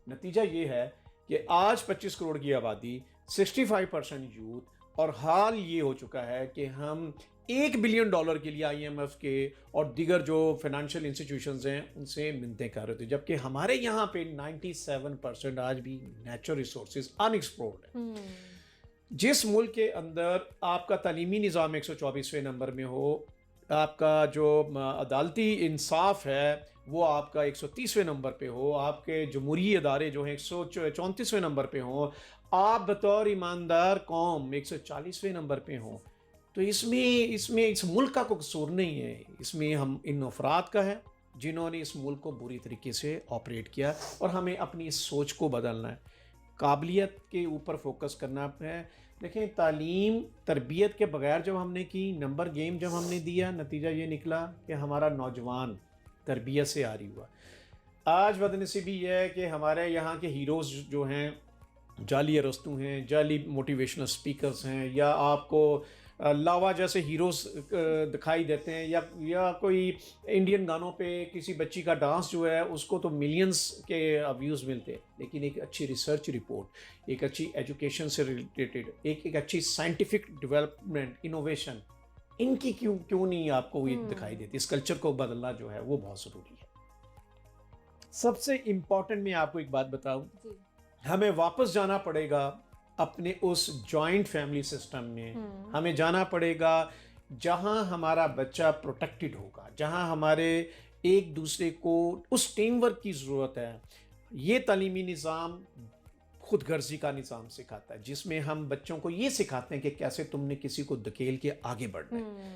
نتیجہ یہ ہے کہ آج 25 کروڑ کی آبادی، 65% یوتھ، اور حال یہ ہو چکا ہے کہ ہم $1 بلین کے لیے IMF کے اور دیگر جو فائنینشیل انسٹیٹیوشنز ہیں ان سے منتیں کر رہے تھے، جبکہ ہمارے یہاں پہ 97% آج بھی نیچرل ریسورسز انیکسپلورڈ ہیں۔ جس ملک کے اندر آپ کا تعلیمی نظام 124ویں نمبر میں ہو، آپ کا جو عدالتی انصاف ہے وہ آپ کا 130ویں نمبر پہ ہو، آپ کے جمہوری ادارے جو ہیں 134ویں نمبر پہ ہوں، آپ بطور ایماندار قوم 140ویں نمبر پہ ہوں، تو اس میں اس ملک کا کوئی قصور نہیں ہے، اس میں ہم ان افراد کا ہے جنہوں نے اس ملک کو بری طریقے سے آپریٹ کیا، اور ہمیں اپنی اس سوچ کو بدلنا ہے، قابلیت کے اوپر فوکس کرنا ہے۔ دیکھیں، تعلیم تربیت کے بغیر جب ہم نے کی، نمبر گیم جب ہم نے دیا، نتیجہ یہ نکلا کہ ہمارا نوجوان تربیت سے آری ہوا۔ آج بدنصیبی یہ ہے کہ ہمارے یہاں کے ہیروز جو ہیں جعلی ارسطو ہیں، جعلی موٹیویشنل سپیکرز ہیں، یا آپ کو لاوا جیسے ہیروز دکھائی دیتے ہیں، یا کوئی انڈین گانوں پہ کسی بچی کا ڈانس جو ہے اس کو تو ملینز کے ویوز ملتے ہیں، لیکن ایک اچھی ریسرچ رپورٹ، ایک اچھی ایجوکیشن سے ریلیٹڈ، ایک اچھی سائنٹیفک ڈیولپمنٹ، انوویشن، ان کی کیوں نہیں آپ کو یہ دکھائی دیتی؟ اس کلچر کو بدلنا جو ہے وہ بہت ضروری ہے۔ سب سے امپورٹنٹ میں آپ کو ایک بات بتاؤں، ہمیں واپس جانا پڑے گا اپنے اس جوائنٹ فیملی سسٹم میں، ہمیں جانا پڑے گا جہاں ہمارا بچہ پروٹیکٹڈ ہوگا، جہاں ہمارے ایک دوسرے کو اس ٹیم ورک کی ضرورت ہے۔ یہ تعلیمی نظام خود غرضی کا نظام سکھاتا ہے، جس میں ہم بچوں کو یہ سکھاتے ہیں کہ کیسے تم نے کسی کو دھکیل کے آگے بڑھنا ہے۔